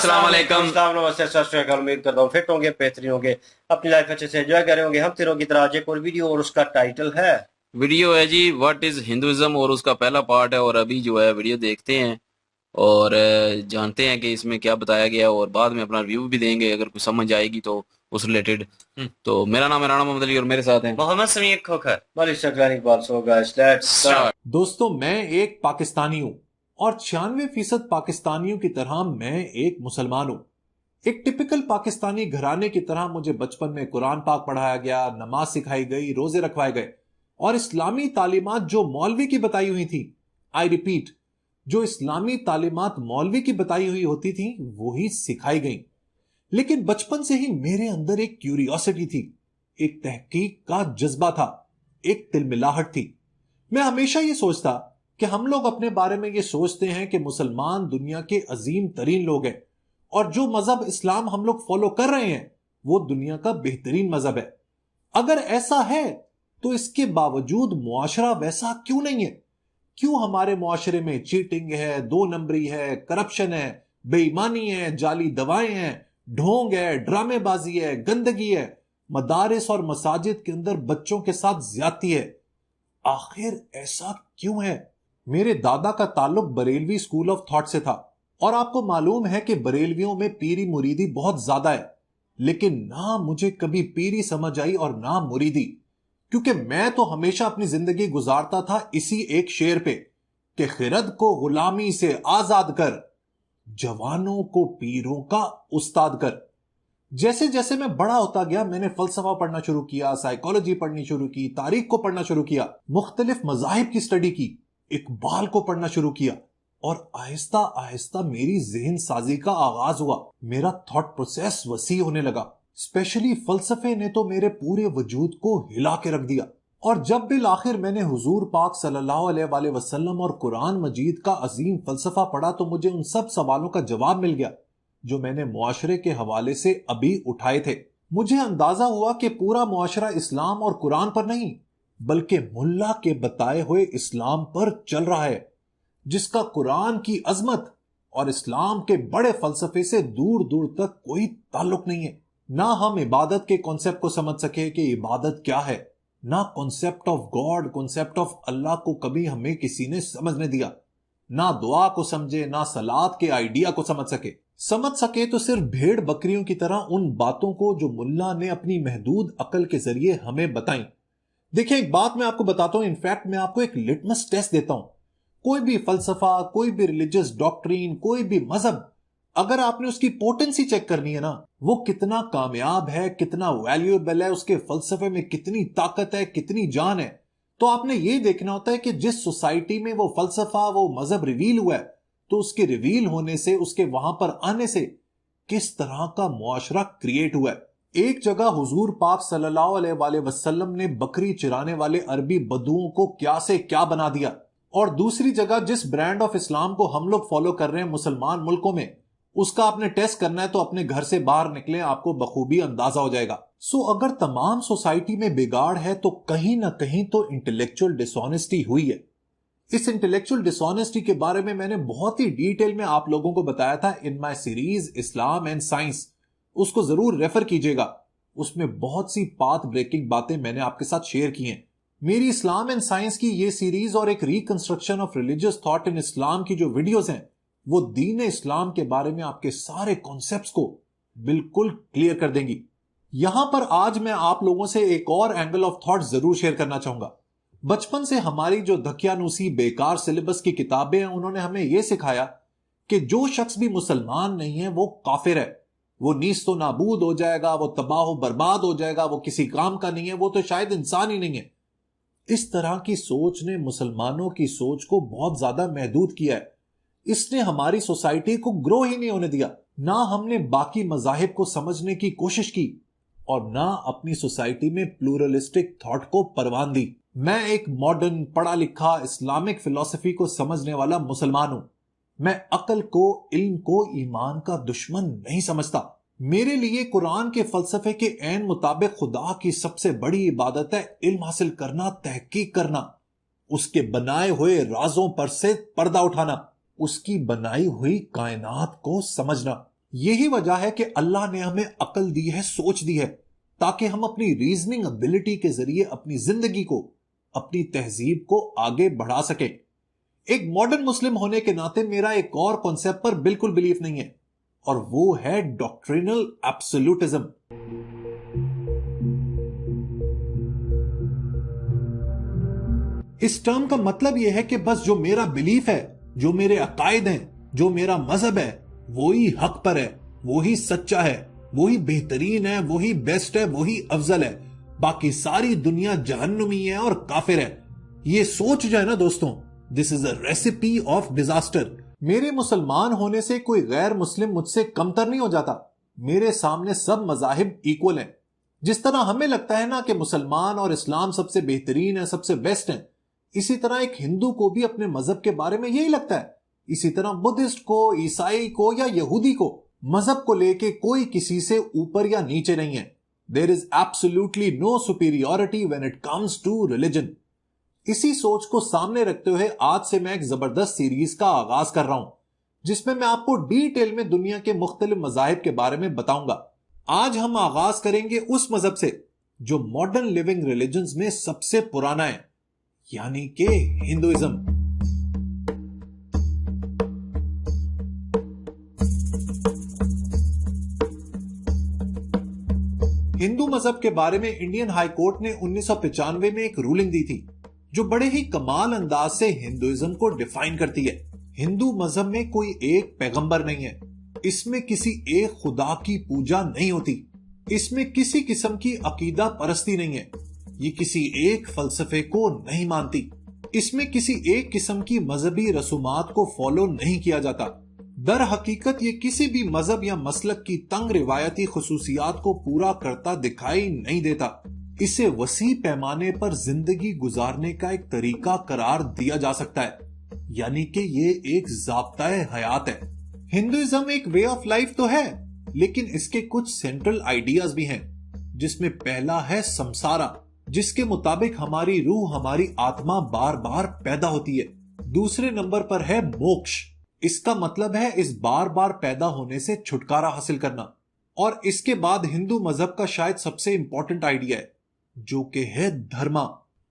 अस्सलाम वालेकुम। अस्सलाम नमस्ते सत श्री अकाल। उम्मीद करता हूँ फिट होंगे, बेहतरीन होंगे, अपनी लाइफ अच्छे से एंजॉय कर रहे होंगे। हम तीनों की तरह आज एक और वीडियो, और उसका टाइटल है वीडियो है जी व्हाट इज हिंदुइज्म, और उसका पहला पार्ट है। और अभी जो है वीडियो देखते हैं और जानते हैं कि इसमें क्या बताया गया, और बाद में अपना रिव्यू भी देंगे अगर कुछ समझ आएगी तो उस रिलेटेड। तो मेरा नाम है राणा मोहम्मद अली और मेरे साथ हैं Mohammad Sameer Khokhar, Malik Saklani Iqbal. So guys let's start. दोस्तों, मैं एक पाकिस्तानी हूं और 96% पाकिस्तानियों की तरह मैं एक मुसलमान हूं। एक टिपिकल पाकिस्तानी घराने की तरह मुझे बचपन में कुरान पाक पढ़ाया गया, नमाज सिखाई गई, रोजे रखवाए गए और इस्लामी तालीमात जो मौलवी की बताई हुई थी, आई रिपीट, जो इस्लामी तालीमात मौलवी की बताई हुई होती थी वही सिखाई गई। लेकिन बचपन से ही मेरे अंदर एक क्यूरियोसिटी थी, एक तहकीक का जज्बा था, एक तिलमिलाहट थी। मैं हमेशा ये सोचता कि हम लोग अपने बारे में ये सोचते हैं कि मुसलमान दुनिया के अजीम तरीन लोग हैं और जो मजहब इस्लाम हम लोग फॉलो कर रहे हैं वो दुनिया का बेहतरीन मजहब है। अगर ऐसा है तो इसके बावजूद मुआशरा वैसा क्यों नहीं है? क्यों हमारे मुआशरे में चीटिंग है, दो नंबरी है, करप्शन है, बेईमानी है, जाली दवाएं हैं, ढोंग है, ड्रामेबाजी है, गंदगी है, मदारिस और मसाजिद के अंदर बच्चों के साथ ज्यादती है? आखिर ऐसा क्यों है? मेरे दादा का ताल्लुक बरेलवी स्कूल ऑफ थॉट से था और आपको मालूम है कि बरेलवियों में पीरी मुरीदी बहुत ज्यादा है। लेकिन ना मुझे कभी पीरी समझ आई और ना मुरीदी, क्योंकि मैं तो हमेशा अपनी जिंदगी गुजारता था इसी एक शेर पे कि खिरद को गुलामी से आजाद कर, जवानों को पीरों का उस्ताद कर। जैसे जैसे मैं बड़ा होता गया मैंने फलसफा पढ़ना शुरू किया, साइकोलॉजी पढ़नी शुरू की, तारीख को पढ़ना शुरू किया, मुख्तलिफ मजाहिब की स्टडी की, इकबाल को पढ़ना शुरू किया और आहिस्ता आहिस्ता मेरी जहन साजी का आगाज हुआ। मेरा थॉट प्रोसेस वसी होने लगा। स्पेशली फलसफे ने तो मेरे पूरे वजूद को हिला के रख दिया। और जब बिल आखिर मैंने हुजूर पाक सल्लल्लाहु अलैहि वसल्लम और कुरान मजीद का अजीम फलसफा पढ़ा तो मुझे उन सब सवालों का जवाब मिल गया जो मैंने मुआशरे के हवाले से अभी उठाए थे। मुझे अंदाजा हुआ कि पूरा मुआशरा इस्लाम और कुरान पर नहीं बल्कि मुल्ला के बताए हुए इस्लाम पर चल रहा है, जिसका कुरान की अजमत और इस्लाम के बड़े फलसफे से दूर दूर तक कोई ताल्लुक नहीं है। ना हम इबादत के कॉन्सेप्ट को समझ सके कि इबादत क्या है, ना concept of God, concept of Allah को कभी हमें किसी ने समझने दिया। ना दुआ को समझे, ना सलात के आइडिया को समझ सके तो सिर्फ भेड़ बकरियों की तरह उन बातों को जो मुल्ला ने अपनी महदूद अकल के जरिए हमें बताई। देखिए, एक बात मैं आपको बताता हूं, इनफैक्ट मैं आपको एक लिटमस टेस्ट देता हूं। कोई भी फलसफा, कोई भी रिलीजियस डॉक्ट्रीन, कोई भी मजहब, अगर आपने उसकी पोटेंसी चेक करनी है ना, वो कितना कामयाब है, कितना वैल्यूएबल है, उसके फलसफे में कितनी ताकत है, कितनी जान है, तो आपने ये देखना होता है कि जिस सोसाइटी में वो फलसफा, वो मजहब रिवील हुआ है, तो उसके रिवील होने से, उसके वहां पर आने से किस तरह का मुआशरा क्रिएट हुआ है। एक जगह हुजूर पाक सल्लल्लाहु अलैहि वसल्लम ने बकरी चराने वाले अरबी बदुओं को क्या से क्या बना दिया, और दूसरी जगह जिस ब्रांड ऑफ इस्लाम को हम लोग फॉलो कर रहे हैं मुसलमान मुल्कों में, उसका आपने टेस्ट करना है तो अपने घर से बाहर निकले, आपको बखूबी अंदाजा हो जाएगा। सो अगर तमाम सोसाइटी में बिगाड़ है तो कहीं ना कहीं तो इंटेलेक्चुअल डिसऑनेस्टी हुई है। इस इंटेलेक्चुअल डिसऑनेस्टी के बारे में मैंने बहुत ही डिटेल में आप लोगों को बताया था in my series Islam and science. उसको जरूर रेफर कीजिएगा, उसमें बहुत सी पाथ ब्रेकिंग बातें मैंने आपके साथ शेयर की हैं। मेरी इस्लाम एंड साइंस की ये सीरीज और एक reconstruction of religious thought in Islam की जो वीडियोस हैं, वो दीन इस्लाम के बारे में आपके सारे कॉन्सेप्ट्स को बिल्कुल क्लियर कर देंगी। यहां पर आज मैं आप लोगों से एक और एंगल ऑफ थॉट जरूर शेयर करना चाहूंगा। बचपन से हमारी जो दकियानूसी बेकार सिलेबस की किताबें हैं, उन्होंने हमें यह सिखाया कि जो शख्स भी मुसलमान नहीं है वो काफिर है, वो नीस्तो नाबूद हो जाएगा, वो तबाह बर्बाद हो जाएगा, वो किसी काम का नहीं है, वो तो शायद इंसान ही नहीं है। इस तरह की सोच ने मुसलमानों की सोच को बहुत ज्यादा महदूद किया है। इसने हमारी सोसाइटी को ग्रो ही नहीं होने दिया। ना हमने बाकी मजाहिब को समझने की कोशिश की और ना अपनी सोसाइटी में प्लूरलिस्टिक थॉट को परवान दी। मैं एक मॉडर्न पढ़ा लिखा इस्लामिक फिलॉसफी को समझने वाला मुसलमान हूं। मैं अकल को, इल्म को ईमान का दुश्मन नहीं समझता। मेरे लिए कुरान के फलसफे के ऐन मुताबिक खुदा की सबसे बड़ी इबादत है इल्म हासिल करना, तहकीक करना, उसके बनाए हुए राजों पर से पर्दा उठाना, उसकी बनाई हुई कायनात को समझना। यही वजह है कि अल्लाह ने हमें अकल दी है, सोच दी है, ताकि हम अपनी रीजनिंग एबिलिटी के जरिए अपनी जिंदगी को, अपनी तहजीब को आगे बढ़ा सकें। एक मॉडर्न मुस्लिम होने के नाते मेरा एक और कॉन्सेप्ट पर बिल्कुल बिलीफ नहीं है, और वो है डॉक्ट्रिनल एब्सोल्यूटिज्म। इस टर्म का मतलब यह है कि बस जो मेरा बिलीफ है, जो मेरे अकायद हैं, जो मेरा मजहब है, वो ही हक पर है, वो ही सच्चा है, वो ही बेहतरीन है, वो ही बेस्ट है, वो ही अफजल है, बाकी सारी दुनिया जहन्नुमी है और काफिर है। ये सोच जो है ना दोस्तों, this is a recipe of disaster. मेरे मुसलमान होने से कोई गैर मुस्लिम मुझसे कमतर नहीं हो जाता। मेरे सामने सब मजाहिब इक्वल हैं। जिस तरह हमें लगता है ना कि मुसलमान और इस्लाम सबसे बेहतरीन है, सबसे बेस्ट है, इसी तरह एक हिंदू को भी अपने मजहब के बारे में यही लगता है। इसी तरह बुद्धिस्ट को, ईसाई को या यहूदी को मजहब को लेके कोई किसी से ऊपर या नीचे नहीं है। There is absolutely no superiority when it comes to religion. इसी सोच को सामने रखते हुए आज से मैं एक जबरदस्त सीरीज का आगाज कर रहा हूं, जिसमें मैं आपको डिटेल में दुनिया के मुख्तलिफ मजाहिब के बारे में बताऊंगा। आज हम आगाज करेंगे उस मजहब से जो मॉडर्न लिविंग रिलीजन्स में सबसे पुराना है, यानी कि हिंदुइज्म। हिंदू मजहब के बारे में इंडियन हाई कोर्ट ने 1995 में एक रूलिंग दी थी, जो बड़े ही कमाल अंदाज से हिंदुइज्म को डिफाइन करती है। हिंदू मजहब में कोई एक पैगंबर नहीं है, इसमें किसी एक खुदा की पूजा नहीं होती, इसमें किसी किस्म की अकीदा परस्ती नहीं है, ये किसी एक फलसफे को नहीं मानती, इसमें किसी एक किस्म की मजहबी रसूमात को फॉलो नहीं किया जाता। दर हकीकत ये किसी भी मजहब या मसलक की तंग रिवायती खुसूसियात को पूरा करता दिखाई नहीं देता। इसे वसी पैमाने पर जिंदगी गुजारने का एक तरीका करार दिया जा सकता है, यानी कि ये एक ज़ाब्ता-ए हयात है। हिंदुइज्म एक वे ऑफ लाइफ तो है, लेकिन इसके कुछ सेंट्रल आइडियाज भी हैं, जिसमें पहला है समसारा, जिसके मुताबिक हमारी रूह, हमारी आत्मा बार बार पैदा होती है। दूसरे नंबर पर है मोक्ष, इसका मतलब है इस बार बार पैदा होने से छुटकारा हासिल करना। और इसके बाद हिंदू मजहब का शायद सबसे इंपॉर्टेंट आइडिया है, जो कि है धर्मा।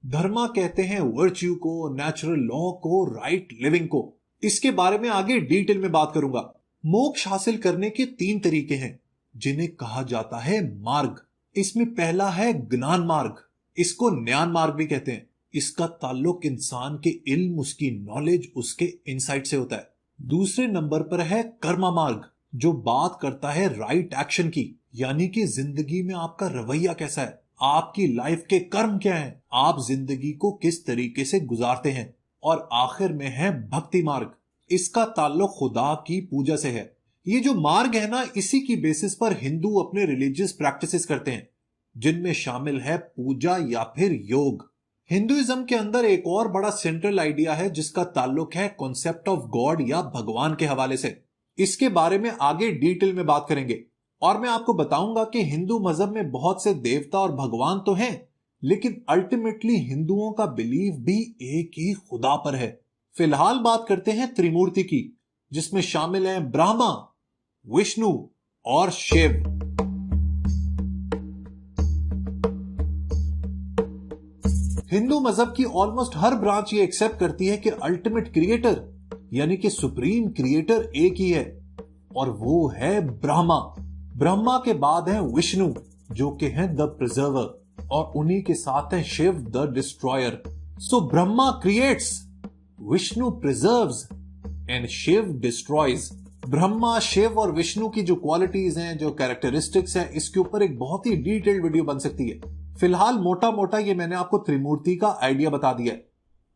धर्मा कहते हैं वर्च्यू को, नेचुरल लॉ को, राइट लिविंग को। इसके बारे में आगे डिटेल में बात करूंगा। मोक्ष हासिल करने के 3 तरीके हैं, जिन्हें कहा जाता है मार्ग। इसमें पहला है ज्ञान मार्ग, इसको ज्ञान मार्ग भी कहते हैं। इसका ताल्लुक इंसान के इल्म, उसकी नॉलेज, उसके इनसाइट से होता है। दूसरे नंबर पर है कर्मा मार्ग, जो बात करता है राइट एक्शन की, यानी कि जिंदगी में आपका रवैया कैसा है, आपकी लाइफ के कर्म क्या हैं, आप जिंदगी को किस तरीके से गुजारते हैं। और आखिर में है भक्ति मार्ग, इसका ताल्लुक खुदा की पूजा से है। ये जो मार्ग है ना, इसी की बेसिस पर हिंदू अपने रिलीजियस प्रैक्टिसेस करते हैं, जिनमें शामिल है पूजा या फिर योग। हिंदुइज्म के अंदर एक और बड़ा सेंट्रल आइडिया है, जिसका ताल्लुक है कॉन्सेप्ट ऑफ गॉड या भगवान के हवाले से। इसके बारे में आगे डिटेल में बात करेंगे, और मैं आपको बताऊंगा कि हिंदू मजहब में बहुत से देवता और भगवान तो हैं, लेकिन अल्टीमेटली हिंदुओं का बिलीव भी एक ही खुदा पर है। फिलहाल बात करते हैं त्रिमूर्ति की, जिसमें शामिल हैं ब्रह्मा, विष्णु और शिव। हिंदू मजहब की ऑलमोस्ट हर ब्रांच ये एक्सेप्ट करती है कि अल्टीमेट क्रिएटर, यानी कि सुप्रीम क्रिएटर एक ही है, और वो है ब्रह्मा। ब्रह्मा के बाद है विष्णु, जो कि हैं द प्रिजर्वर, और उन्हीं के साथ है Shiva the destroyer. So Brahma creates, Vishnu preserves and Shiva destroys. Brahma, Shiva और विष्णु की जो क्वालिटीज हैं, जो कैरेक्टरिस्टिक्स हैं, इसके ऊपर एक बहुत ही डिटेल्ड वीडियो बन सकती है। फिलहाल मोटा मोटा ये मैंने आपको त्रिमूर्ति का आइडिया बता दिया।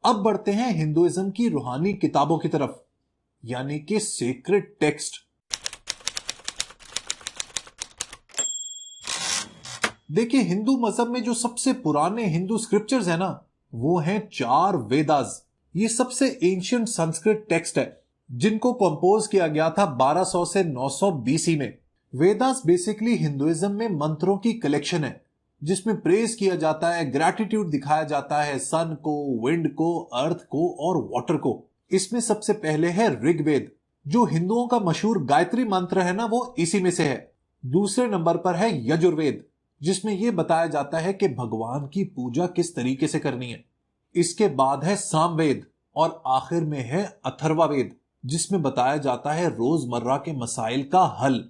अब बढ़ते हैं हिंदुइज्म की रूहानी किताबों की तरफ, यानी कि सीक्रेट टेक्स्ट। देखिए, हिंदू मजहब में जो सबसे पुराने हिंदू स्क्रिप्चर्स है ना, वो हैं 4 वेदास। ये सबसे एंशिएंट संस्कृत टेक्स्ट है, जिनको कंपोज किया गया था 1200 से 900 बीसी में। वेदास बेसिकली हिंदुइज्म में मंत्रों की कलेक्शन है, जिसमें प्रेज किया जाता है, ग्रैटिट्यूड दिखाया जाता है सन को, विंड को, अर्थ को और वाटर को। इसमें सबसे पहले है ऋग्वेद, जो हिंदुओं का मशहूर गायत्री मंत्र है ना, वो इसी में से है। दूसरे नंबर पर है यजुर्वेद, जिसमें यह बताया जाता है कि भगवान की पूजा किस तरीके से करनी है। इसके बाद है सामवेद और आखिर में है अथर्ववेद, जिसमें बताया जाता है रोजमर्रा के मसाइल का हल।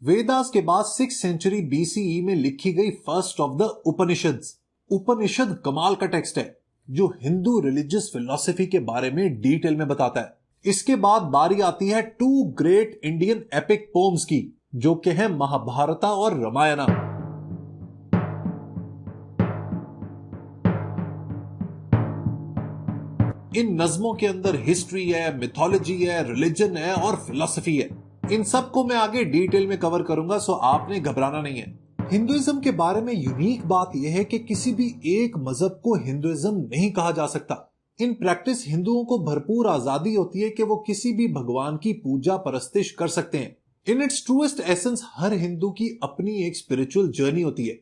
वेदास के बाद 6th सेंचुरी BCE में लिखी गई फर्स्ट ऑफ द उपनिषद्स। उपनिषद कमाल का टेक्स्ट है जो हिंदू रिलीजियस फिलॉसफी के बारे में डिटेल में बताता है। इसके बाद बारी आती है 2 ग्रेट इंडियन एपिक पोम्स की, जो कि है महाभारता और रामायणा। इन नज्मों के अंदर हिस्ट्री है, मिथोलॉजी है, रिलीजन है और फिलॉसफी है। इन सब को मैं आगे डिटेल में कवर करूंगा, सो आपने घबराना नहीं है। हिंदुइज्म के बारे में यूनिक बात यह है कि किसी भी एक मजहब को हिंदुइज्म नहीं कहा जा सकता। इन प्रैक्टिस हिंदुओं को भरपूर आजादी होती है कि वो किसी भी भगवान की पूजा परस्तिश कर सकते हैं। इन इट्स ट्रूएस्ट एसेंस हर हिंदू की अपनी एक स्पिरिचुअल जर्नी होती है,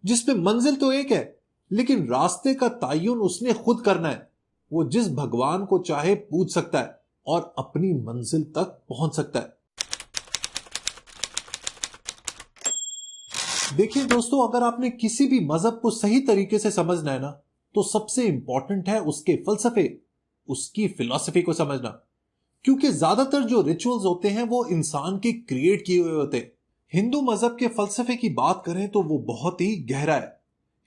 जिसमें मंजिल तो एक है, लेकिन रास्ते का तयन उसने खुद करना है। वो जिस भगवान को चाहे पूज सकता है और अपनी मंजिल तक पहुंच सकता है। देखिए दोस्तों, अगर आपने किसी भी मजहब को सही तरीके से समझना है ना, तो सबसे इंपॉर्टेंट है उसके फलसफे, उसकी फिलॉसफी को समझना। क्योंकि ज्यादातर जो रिचुअल्स होते हैं वो इंसान के क्रिएट किए हुए होते हैं। हिंदू मजहब के फलसफे की बात करें तो वो बहुत ही गहरा है।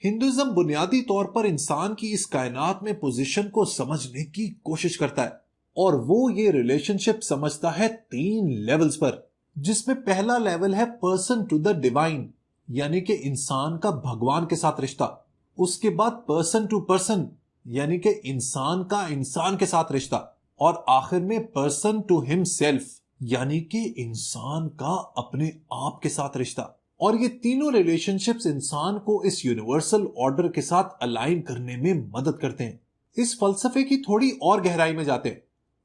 हिंदुइज्म बुनियादी तौर पर इंसान की इस कायनात में पोजीशन को समझने की कोशिश करता है, और वो ये रिलेशनशिप समझता है 3 लेवल्स पर, जिसमें पहला लेवल है पर्सन टू द डिवाइन, यानी कि इंसान का भगवान के साथ रिश्ता। उसके बाद पर्सन टू पर्सन, यानी कि इंसान का इंसान के साथ रिश्ता। और आखिर में पर्सन टू हिमसेल्फ, यानी कि इंसान का अपने आप के साथ रिश्ता। और ये तीनों रिलेशनशिप्स इंसान को इस यूनिवर्सल ऑर्डर के साथ अलाइन करने में मदद करते हैं। इस फलसफे की थोड़ी और गहराई में जाते हैं।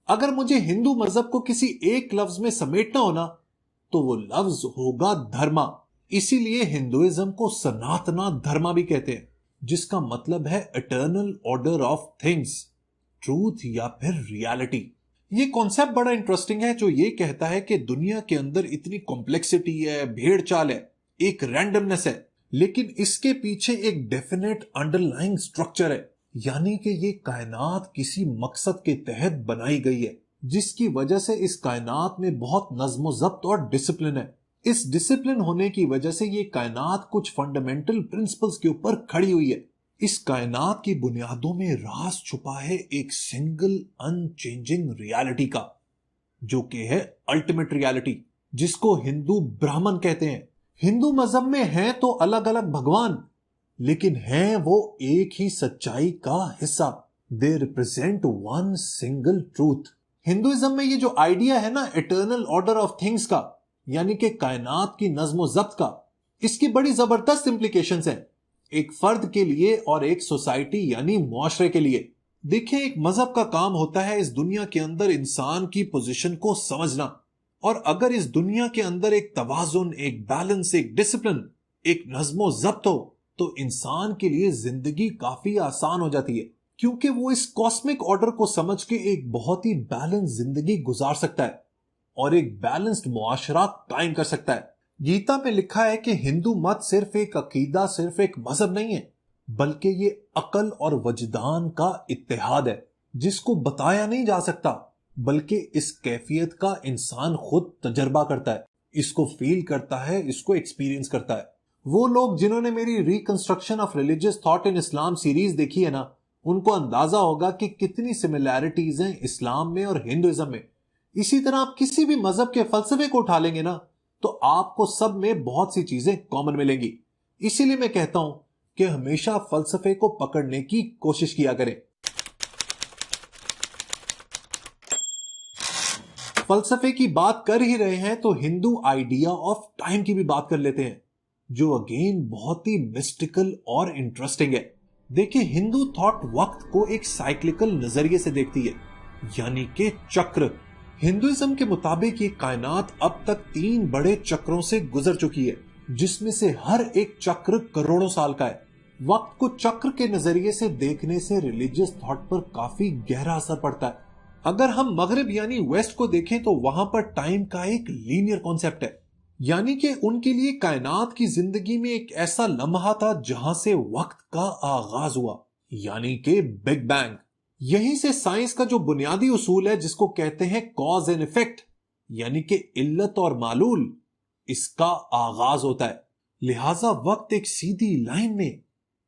अगर मुझे हिंदू मजहब को किसी एक लफ्ज में समेटना हो ना, तो वो लफ्ज होगा धर्मा। इसीलिए हिंदुइज्म को सनातना धर्मा भी कहते हैं, जिसका मतलब है eternal order of things, truth या फिर रियलिटी। ये कॉन्सेप्ट बड़ा इंटरेस्टिंग है, जो ये कहता है कि दुनिया के अंदर इतनी कॉम्प्लेक्सिटी है, भेड़ चाल है, एक रैंडमनेस है, लेकिन इसके पीछे एक डेफिनेट अंडरलाइंग स्ट्रक्चर है। यानी कि ये कायनात किसी मकसद के तहत बनाई गई है, जिसकी वजह से इस कायनात में बहुत नज्म ज़ब्त और डिसिप्लिन है। इस डिसिप्लिन होने की वजह से ये कायनात कुछ फंडामेंटल प्रिंसिपल्स के ऊपर खड़ी हुई है। इस कायनात की बुनियादों में राज छुपा है एक सिंगल अनचेंजिंग रियलिटी का, जो कि है अल्टीमेट रियलिटी, जिसको हिंदू ब्राह्मण कहते हैं। हिंदू मजहब में हैं तो अलग अलग भगवान, लेकिन हैं वो एक ही सच्चाई का हिस्सा। They represent one single truth. Hinduism में ये जो आइडिया है ना इटर्नल ऑर्डर ऑफ थिंग्स का, यानी कि कायनात की नज्म ज़ब्त का, इसकी बड़ी जबरदस्त इंप्लीकेशंस हैं, एक फर्द के लिए और एक सोसाइटी यानी मुआशरे के लिए। देखिए, एक मजहब का काम होता है इस दुनिया के अंदर इंसान की पोजीशन को समझना, और अगर इस दुनिया के अंदर एक तवाजुन, एक बैलेंस, एक डिसिप्लिन, एक नज्म ज़ब्त हो, तो इंसान के लिए जिंदगी काफी आसान हो जाती है, क्योंकि वो इस कॉस्मिक ऑर्डर को समझ के एक बहुत ही बैलेंस जिंदगी गुजार सकता है और एक बैलेंस्ड मुआशरा कायम कर सकता है। गीता में लिखा है कि हिंदू मत सिर्फ एक अकीदा, सिर्फ एक मजहब नहीं है, बल्कि ये अकल और वजदान का इत्तेहाद है, जिसको बताया नहीं जा सकता, बल्कि इस कैफियत का इंसान खुद तजर्बा करता है, इसको फील करता है, इसको एक्सपीरियंस करता है। वो लोग जिन्होंने मेरी reconstruction of religious thought in Islam series देखी है ना, उनको अंदाजा होगा कि कितनी सिमिलैरिटीज हैं इस्लाम में और हिंदुइज्म में। इसी तरह आप किसी भी मजहब के फलसफे को उठा लेंगे ना, तो आपको सब में बहुत सी चीजें कॉमन मिलेंगी। इसीलिए मैं कहता हूं कि हमेशा फलसफे को पकड़ने की कोशिश किया करें। फलसफे की बात कर ही रहे हैं तो हिंदू आइडिया ऑफ टाइम की भी बात कर लेते हैं, जो अगेन बहुत ही मिस्टिकल और इंटरेस्टिंग है। देखिए, हिंदू थॉट वक्त को एक साइक्लिकल नजरिए से देखती है, यानी कि चक्र। हिंदुइज्म के मुताबिक ये कायनात अब तक 3 बड़े चक्रों से गुजर चुकी है, जिसमें से हर एक चक्र करोड़ों साल का है। वक्त को चक्र के नजरिए से देखने से रिलीजियस थॉट पर काफी गहरा असर पड़ता है। अगर हम मगरिब यानी वेस्ट को देखें तो वहां पर टाइम का एक लीनियर कॉन्सेप्ट है, यानी कि उनके लिए कायनात की जिंदगी में एक ऐसा लम्हा था जहां से वक्त का आगाज हुआ, यानी कि बिग बैंग। यहीं से साइंस का जो बुनियादी उसूल है जिसको कहते हैं कॉज एंड इफेक्ट, यानी कि इल्लत और मालूल, इसका आगाज होता है। लिहाजा वक्त एक सीधी लाइन में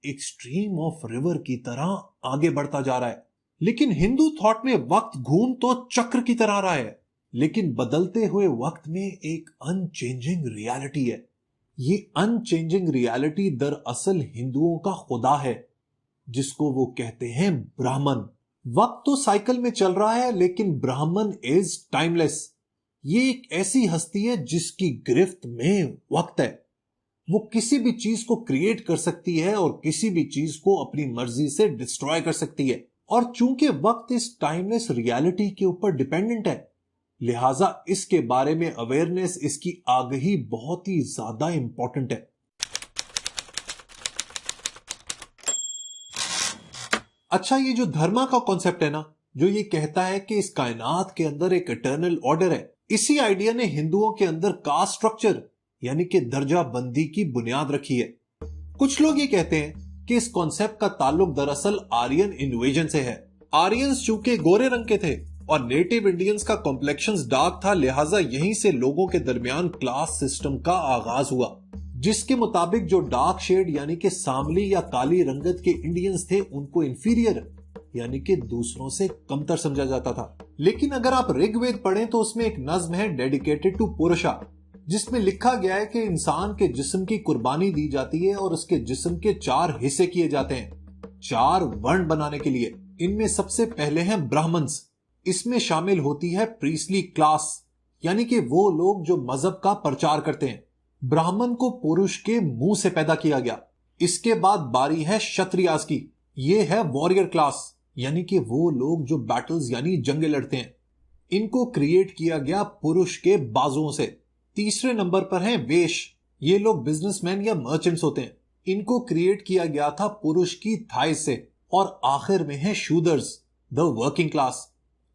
एक स्ट्रीम ऑफ रिवर की तरह आगे बढ़ता जा रहा है। लेकिन हिंदू थॉट में वक्त घूम तो चक्र की तरह रहा है, लेकिन बदलते हुए वक्त में एक अनचेंजिंग रियलिटी है। ये अनचेंजिंग रियलिटी दरअसल हिंदुओं का खुदा है, जिसको वो कहते हैं ब्राह्मण। वक्त तो साइकिल में चल रहा है, लेकिन ब्राह्मण इज टाइमलेस। ये एक ऐसी हस्ती है जिसकी गिरफ्त में वक्त है। वो किसी भी चीज को क्रिएट कर सकती है और किसी भी चीज को अपनी मर्जी से डिस्ट्रॉय कर सकती है। और चूंकि वक्त इस टाइमलेस रियलिटी के ऊपर डिपेंडेंट है, लिहाजा इसके बारे में अवेयरनेस, इसकी आगाही बहुत ही ज्यादा इंपॉर्टेंट है। अच्छा, ये जो धर्मा का कॉन्सेप्ट है ना, जो ये कहता है कि इस कायनात के अंदर एक इटर्नल ऑर्डर है, इसी आइडिया ने हिंदुओं के अंदर कास्ट स्ट्रक्चर यानी कि दर्जा बंदी की बुनियाद रखी है। कुछ लोग ये कहते हैं कि इस कॉन्सेप्ट का ताल्लुक दरअसल आर्यन इन्वेजन से है। आर्यंस चूंकि गोरे रंग के थे और नेटिव इंडियंस का कॉम्प्लेक्शंस डार्क था, लिहाजा यहीं से लोगों के दरमियान क्लास सिस्टम का आगाज हुआ, जिसके मुताबिक जो डार्क शेड यानी कि सांवली या काली रंगत के इंडियंस थे उनको इंफीरियर यानी कि दूसरों से कमतर समझा जाता था। लेकिन अगर आप ऋग्वेद पढ़ें तो उसमें एक नज्म है डेडिकेटेड टू पुरुषा, जिसमें लिखा गया है कि इंसान के जिस्म की कुर्बानी दी जाती है और उसके जिस्म के 4 हिस्से किए जाते हैं 4 वर्ण बनाने के लिए। इनमें सबसे पहले हैं ब्राह्मण्स। इसमें शामिल होती है प्रीस्ली क्लास, यानी कि वो लोग जो मजहब का प्रचार करते हैं। ब्राह्मण को पुरुष के मुंह से पैदा किया गया। इसके बाद बारी है क्षत्रियास की। ये है वॉरियर क्लास, यानी कि वो लोग जो बैटल्स यानी जंगे लड़ते हैं। इनको क्रिएट किया गया पुरुष के बाजुओं से। तीसरे नंबर पर हैं वेश्य। ये लोग बिजनेसमैन या मर्चेंट्स होते हैं। इनको क्रिएट किया गया था पुरुष की थाई से। और आखिर में है शूदर्स, द वर्किंग क्लास।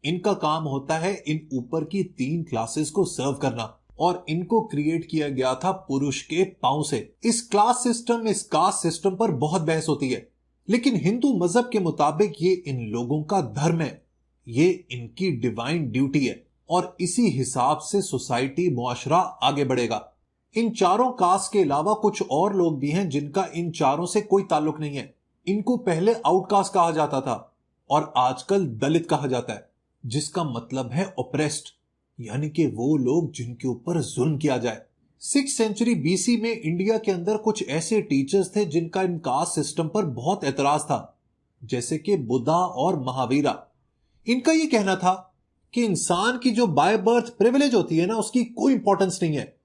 इनका काम होता है इन ऊपर की 3 क्लासेस को सर्व करना, और इनको क्रिएट किया गया था पुरुष के पांव से। इस क्लास सिस्टम, इस कास्ट सिस्टम पर बहुत बहस होती है, लेकिन हिंदू मजहब के मुताबिक ये इन लोगों का धर्म है, ये इनकी डिवाइन ड्यूटी है, और इसी हिसाब से सोसाइटी, मुआशरा आगे बढ़ेगा। इन चारों कास्ट के अलावा कुछ और लोग भी हैं जिनका इन चारों से कोई ताल्लुक नहीं है। इनको पहले आउटकास्ट कहा जाता था और आजकल दलित कहा जाता है, जिसका मतलब है ओप्रेस्ड, यानी कि वो लोग जिनके ऊपर जुल्म किया जाए। 6th सेंचुरी बीसी में इंडिया के अंदर कुछ ऐसे टीचर्स थे जिनका इन कास्ट सिस्टम पर बहुत एतराज था, जैसे कि बुद्धा और महावीरा। इनका यह कहना था कि इंसान की जो बाय बर्थ प्रिविलेज होती है ना, उसकी कोई इंपॉर्टेंस नहीं है।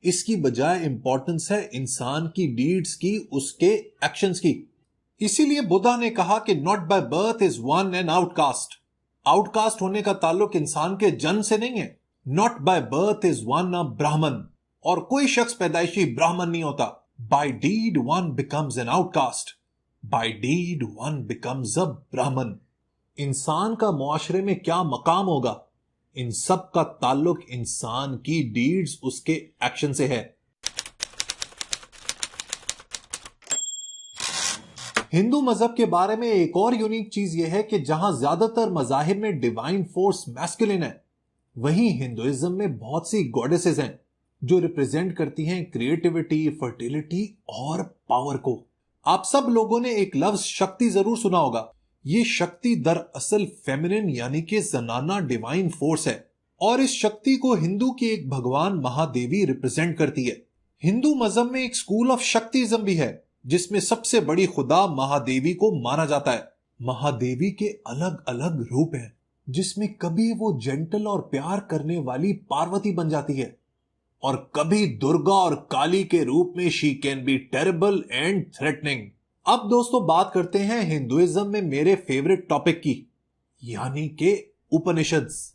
इसकी बजाय इंपॉर्टेंस है इंसान की डीड्स की, उसके एक्शंस की। इसीलिए बुद्धा ने कहा कि not by birth is one an outcast. Outcast होने का ताल्लुक इंसान के जन्म से नहीं है। Not by birth is one a Brahmin, और कोई शख्स पैदाइशी ब्राह्मण नहीं होता। By deed one becomes an outcast, by deed one becomes a Brahmin. इंसान का मुआशरे में क्या मकाम होगा, इन सब का ताल्लुक इंसान की डीड्स, उसके एक्शन से है। हिंदू मजहब के बारे में एक और यूनिक चीज यह है कि जहां ज्यादातर मजाहिब में डिवाइन फोर्स मैस्कुलिन है, वहीं हिंदुइज्म में बहुत सी गॉडेसेस हैं जो रिप्रेजेंट करती हैं क्रिएटिविटी, फर्टिलिटी और पावर को। आप सब लोगों ने एक लफ्ज शक्ति जरूर सुना होगा। ये शक्ति दरअसल फेमिनिन यानी कि जनाना डिवाइन फोर्स है, और इस शक्ति को हिंदू की एक भगवान महादेवी रिप्रेजेंट करती है। हिंदू मजहब में एक स्कूल ऑफ शक्तिज्म भी है, जिसमें सबसे बड़ी खुदा महादेवी को माना जाता है। महादेवी के अलग अलग रूप हैं, जिसमें कभी वो जेंटल और प्यार करने वाली पार्वती बन जाती है, और कभी दुर्गा और काली के रूप में she can be terrible and threatening. अब दोस्तों बात करते हैं हिंदुइज्म में मेरे फेवरेट टॉपिक की, यानी कि उपनिषद्स।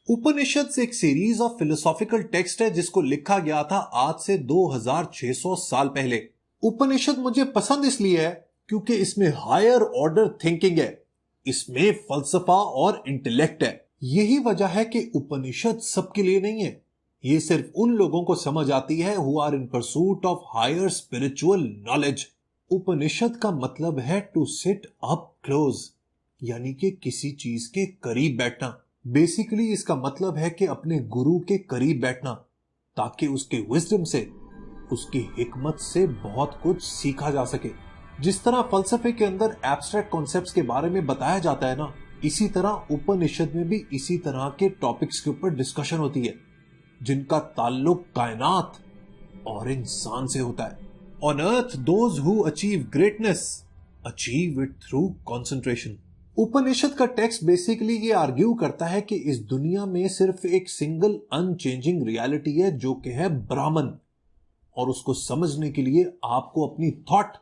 उपनिषद्स एक सीरीज ऑफ फिलोसॉफिकल टेक्स्ट है जिसको लिखा गया था आज से 2600 साल पहले। उपनिषद मुझे पसंद इसलिए है क्योंकि इसमें हायर ऑर्डर थिंकिंग है, इसमें फलसफा और इंटेलेक्ट है। यही वजह है कि उपनिषद सबके लिए नहीं है, ये सिर्फ उन लोगों को समझ आती है who are in pursuit of higher spiritual knowledge. Upanishad का मतलब है टू सिट अप क्लोज, यानी कि किसी चीज के करीब बैठना। बेसिकली इसका मतलब है कि अपने गुरु के करीब बैठना, ताकि उसके विजडम से, उसकी हिकमत से बहुत कुछ सीखा जा सके। जिस तरह फलसफे के अंदर एब्स्ट्रैक्ट कॉन्सेप्ट्स के बारे में बताया जाता है ना, इसी तरह उपनिषद में भी इसी तरह के टॉपिक्स के ऊपर डिस्कशन होती है, जिनका ताल्लुक कायनात और इंसान से होता है। On earth those who achieve greatness achieve it through concentration. Upanishad का टेक्स्ट बेसिकली ये आर्ग्यू करता है कि इस दुनिया में सिर्फ एक सिंगल अनचेंजिंग रियलिटी है, जो कि है ब्राह्मण, और उसको समझने के लिए आपको अपनी थॉट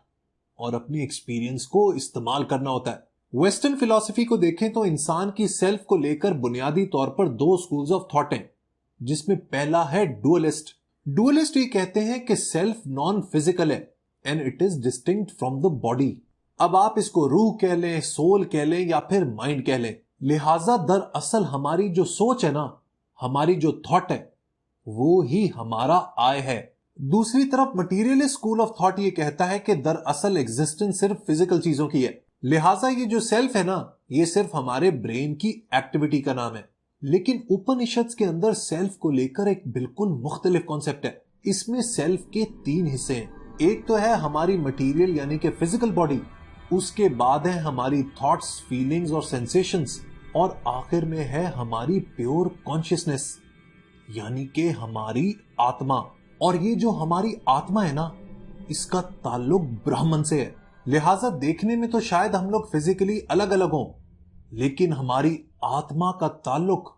और अपनी एक्सपीरियंस को इस्तेमाल करना होता है। वेस्टर्न फिलॉसफी को देखें तो इंसान की सेल्फ को लेकर बुनियादी तौर पर दो स्कूल्स ऑफ थॉट हैं, जिसमें पहला है डुअलिस्ट। डुअलिस्ट ये कहते हैं कि सेल्फ नॉन फिजिकल है and it is distinct from the body. अब आप इसको रूह कह लें, सोल कह लें या फिर माइंड कह लें। लिहाजा दरअसल हमारी जो सोच है ना, हमारी जो थॉट है, वो ही हमारा आय है। दूसरी तरफ मटीरियलिस्ट स्कूल ऑफ थॉट ये कहता है कि दरअसल एग्जिस्टेंस सिर्फ फिजिकल चीजों की है, लिहाजा ये जो सेल्फ है ना, ये सिर्फ हमारे ब्रेन की एक्टिविटी का नाम है। लेकिन उपनिषद के अंदर सेल्फ को लेकर एक बिल्कुल मुख्तलिफ कॉन्सेप्ट है। इसमें सेल्फ के तीन हिस्से हैं। एक तो है हमारी मटीरियल यानी कि फिजिकल बॉडी, उसके बाद है हमारी थॉट्स, फीलिंग्स और सेंसेशंस, और आखिर में है हमारी प्योर कॉन्शियसनेस यानी कि हमारी आत्मा। और ये जो हमारी आत्मा है ना, इसका ताल्लुक ब्राह्मण से है। लिहाजा देखने में तो शायद हम लोग फिजिकली अलग अलग हों, लेकिन हमारी आत्मा का ताल्लुक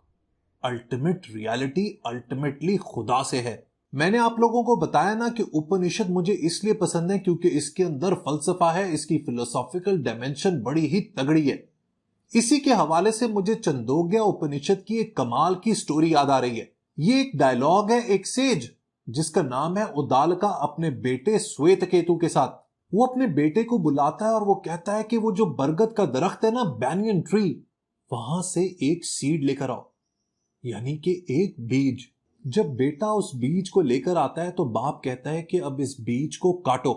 अल्टीमेट रियलिटी, अल्टीमेटली खुदा से है। मैंने आप लोगों को बताया ना कि उपनिषद मुझे इसलिए पसंद है क्योंकि इसके अंदर फलसफा है, इसकी फिलोसॉफिकल डायमेंशन बड़ी ही तगड़ी है। इसी के हवाले से मुझे चंदोग्या उपनिषद की एक कमाल की स्टोरी याद आ रही है। ये एक डायलॉग है एक सेज जिसका नाम है उदालका अपने बेटे श्वेत केतु के साथ। वो अपने बेटे को बुलाता है और वो कहता है कि वो जो बरगद का दरख्त है ना, बैनियन ट्री, वहां से एक सीड लेकर आओ, यानी कि एक बीज। जब बेटा उस बीज को लेकर आता है तो बाप कहता है कि अब इस बीज को काटो।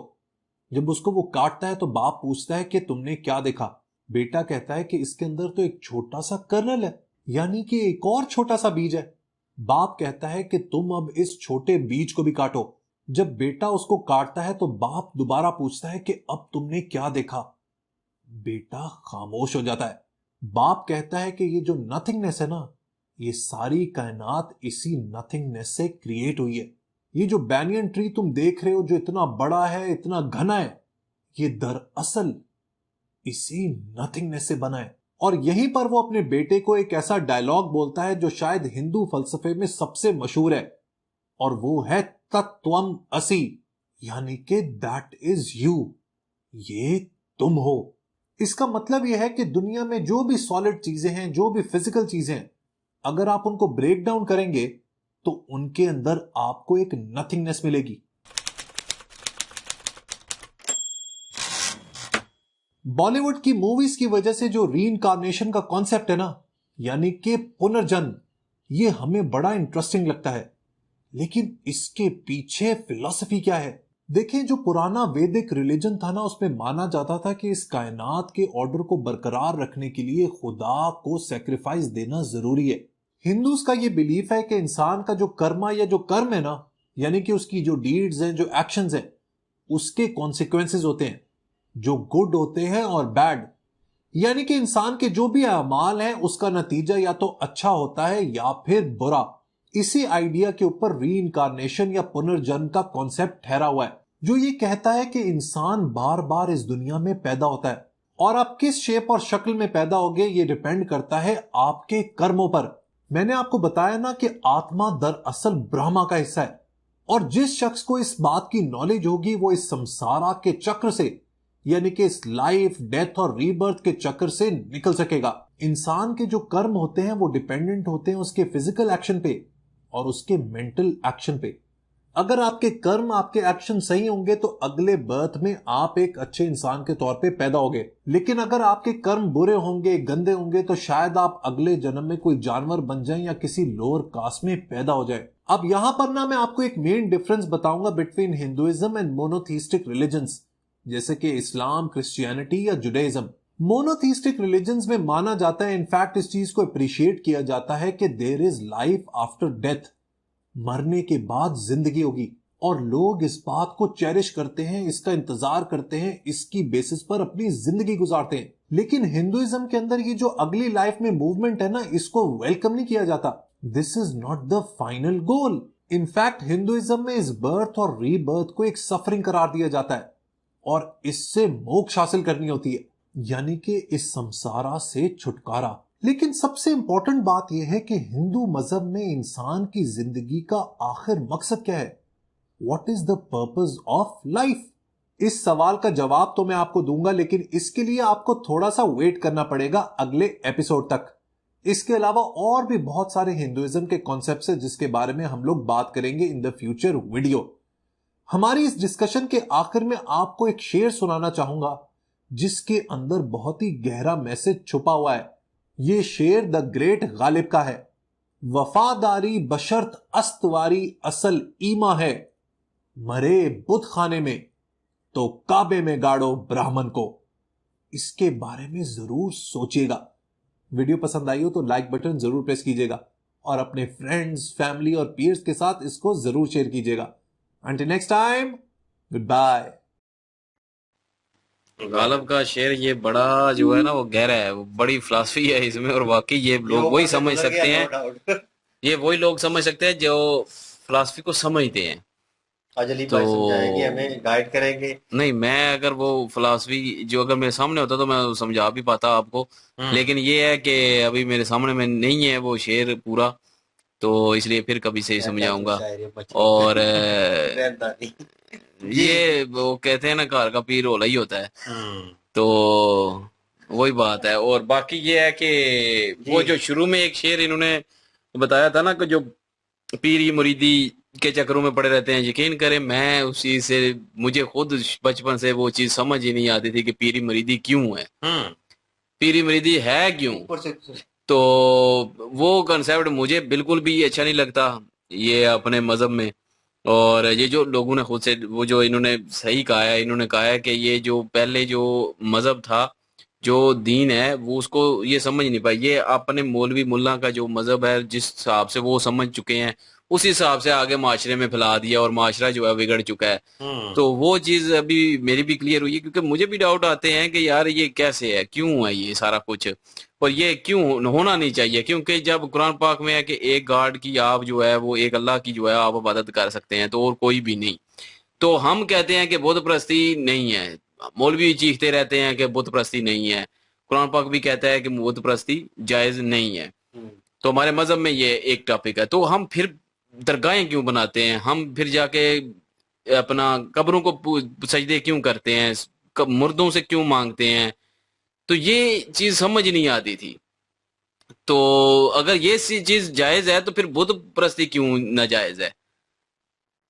जब उसको वो काटता है तो बाप पूछता है कि तुमने क्या देखा। बेटा कहता है कि इसके अंदर तो एक छोटा सा कर्नल है, यानी कि एक और छोटा सा बीज है। बाप कहता है कि तुम अब इस छोटे बीज को भी काटो। जब बेटा उसको काटता है तो बाप दोबारा पूछता है कि अब तुमने क्या देखा। बेटा खामोश हो जाता है। बाप कहता है कि ये जो नथिंगनेस है ना, ये सारी कायनात इसी नथिंगनेस से क्रिएट हुई है। ये जो बैनियन ट्री तुम देख रहे हो, जो इतना बड़ा है, इतना घना है, ये दरअसल इसी नथिंगनेस से बना है। और यहीं पर वो अपने बेटे को एक ऐसा डायलॉग बोलता है जो शायद हिंदू फलसफे में सबसे मशहूर है, और वो है तत्त्वम असि, यानी कि दैट इज यू, ये तुम हो। इसका मतलब यह है कि दुनिया में जो भी सॉलिड चीजें हैं, जो भी फिजिकल चीजें हैं, अगर आप उनको ब्रेक डाउन करेंगे तो उनके अंदर आपको एक नथिंगनेस मिलेगी। बॉलीवुड की मूवीज की वजह से जो रीइंकार्नेशन का कॉन्सेप्ट है ना, यानी कि पुनर्जन्म, ये हमें बड़ा इंटरेस्टिंग लगता है। लेकिन इसके पीछे फिलॉसफी क्या है? देखें, जो पुराना वैदिक रिलीजन था ना, उसमें माना जाता था कि इस कायनात के ऑर्डर को बरकरार रखने के लिए खुदा को सैक्रिफाइस देना जरूरी है। हिंदूज का ये बिलीफ है कि इंसान का जो कर्मा या जो कर्म है ना, यानी कि उसकी जो डीड्स हैं, जो एक्शंस हैं, उसके कॉन्सिक्वेंसेस होते हैं, जो गुड होते हैं और बैड। यानी कि इंसान के जो भी अमाल हैं, उसका नतीजा या तो अच्छा होता है या फिर बुरा। इसी आइडिया के ऊपर रीइंकार्नेशन या पुनर्जन्म का कॉन्सेप्ट ठहरा हुआ है, जो ये कहता है कि इंसान बार बार इस दुनिया में पैदा होता है, और आप किस शेप और शक्ल में पैदा होगे ये डिपेंड करता है आपके कर्मों पर। मैंने आपको बताया ना कि आत्मा दरअसल ब्रह्मा का हिस्सा है, और जिस शख्स को इस बात की नॉलेज होगी वो इस संसारा के चक्र से, यानी कि इस लाइफ, डेथ और रीबर्थ के चक्र से निकल सकेगा। इंसान के जो कर्म होते हैं वो डिपेंडेंट होते हैं उसके फिजिकल एक्शन पे और उसके मेंटल एक्शन पे। अगर आपके कर्म, आपके एक्शन सही होंगे तो अगले बर्थ में आप एक अच्छे इंसान के तौर पे पैदा होगे। लेकिन अगर आपके कर्म बुरे होंगे, गंदे होंगे, तो शायद आप अगले जन्म में कोई जानवर बन जाएं या किसी लोअर कास्ट में पैदा हो जाए। अब यहां पर ना मैं आपको एक मेन डिफरेंस बताऊंगा between Hinduism and monotheistic religions, जैसे कि इस्लाम, क्रिश्चियनिटी या जुडाइज्म। मोनोथीस्टिक रिलीजन्स में माना जाता है, इनफैक्ट इस चीज को अप्रिशिएट किया जाता है कि there is life after death, मरने के बाद जिंदगी होगी, और लोग इस बात को चेरिश करते हैं, इसका इंतजार करते हैं, इसकी बेसिस पर अपनी जिंदगी गुजारते हैं। लेकिन हिंदुइज्म के अंदर ये जो अगली लाइफ में मूवमेंट है ना, इसको वेलकम नहीं किया जाता। This is not the final goal. In fact Hinduism में इस बर्थ और रीबर्थ को एक सफरिंग करार दिया जाता है और इससे मोक्ष हासिल करनी होती है, यानी कि इस संसारा से छुटकारा। लेकिन सबसे इंपॉर्टेंट बात यह है कि हिंदू मजहब में इंसान की जिंदगी का आखिर मकसद क्या है? What is the purpose of life? इस सवाल का जवाब तो मैं आपको दूंगा, लेकिन इसके लिए आपको थोड़ा सा वेट करना पड़ेगा अगले एपिसोड तक। इसके अलावा और भी बहुत सारे हिंदुइज्म के कॉन्सेप्ट्स हैं जिसके बारे में हम लोग बात करेंगे इन द फ्यूचर वीडियो। हमारी इस डिस्कशन के आखिर में आपको एक शेर सुनाना चाहूंगा जिसके अंदर बहुत ही गहरा मैसेज छुपा हुआ है। ये शेर द ग्रेट गालिब का है। वफादारी बशर्त अस्तवारी असल ईमा है, मरे बुत खाने में तो काबे में गाड़ो ब्राह्मण को। इसके बारे में जरूर सोचिएगा। वीडियो पसंद आई हो तो लाइक बटन जरूर प्रेस कीजिएगा और अपने फ्रेंड्स, फैमिली और पीयर्स के साथ इसको जरूर शेयर कीजिएगा। Until next time, goodbye. Ghalib का शेर ये बड़ा जो है ना वो गहरा है, वो बड़ी फिलॉसफी है इसमें, और वाकई ये ये लोग ऊपर वही से समझ गुजर सकते गया, हैं, नो डाउट। ये वही लोग समझ सकते हैं जो फिलॉसफी को समझते हैं। आज अली तो भाई समझाएंगे, हमें गाइड करेंगे। नहीं, मैं अगर वो फिलॉसफी जो अगर मेरे सामने होता तो मैं समझा भी पाता आपको, लेकिन ये है कि अभी मेरे सामने में नहीं है वो शेर पूरा, तो इसलिए फिर कभी से ही कहता तो समझाऊंगा। शायरी बचपन से और रहता नहीं। जी। ये वो कहते हैं ना, घर का पीर होला ही होता है, हम्म। तो वही बात है। और बाकी ये है कि वो जी। जो शुरू में एक शेर इन्होंने बताया था ना कि जो पीरी मुरीदी के चक्करों में पड़े रहते हैं, यकीन करें मैं उस चीज से, मुझे खुद बचपन से वो चीज समझ ही नहीं आती थी कि पीरी मुरीदी क्यों है, पीरी मुरीदी है क्यों। ऊपर से तो वो कंसेप्ट मुझे बिल्कुल भी अच्छा नहीं लगता ये अपने मजहब में। और ये जो लोगों ने खुद से वो जो इन्होंने सही कहा है, इन्होंने कहा है कि ये जो पहले जो मजहब था, जो दीन है, वो उसको ये समझ नहीं पाई। ये अपने मौलवी मुल्ला का जो मजहब है जिस हिसाब से वो समझ चुके हैं, उस हिसाब से आगे माशरे में फैला दिया और माशरा जो है बिगड़ चुका है। तो वो चीज अभी मेरी भी क्लियर हुई है, क्योंकि मुझे भी डाउट आते हैं कि यार ये कैसे है, क्यों है ये सारा कुछ, और ये क्यों होना नहीं चाहिए। क्योंकि जब कुरान पाक में है कि एक गॉड की आप जो है वो एक अल्लाह की जो है आप इबादत कर सकते हैं, तो और कोई भी नहीं। तो हम कहते हैं कि बुत परस्ती नहीं है, मौलवी चीखते रहते हैं कि बुत परस्ती नहीं है, कुरान पाक भी कहता है कि बुत परस्ती जायज नहीं है। तो हमारे मजहब में ये एक टॉपिक है। तो हम फिर दरगाहें क्यों बनाते हैं, हम फिर जाके अपना कब्रों को सजदे क्यों करते हैं, मुर्दों से क्यों मांगते हैं, तो ये चीज समझ नहीं आती थी। तो अगर ये चीज जायज है तो फिर बुत परस्ती क्यों नाजायज है।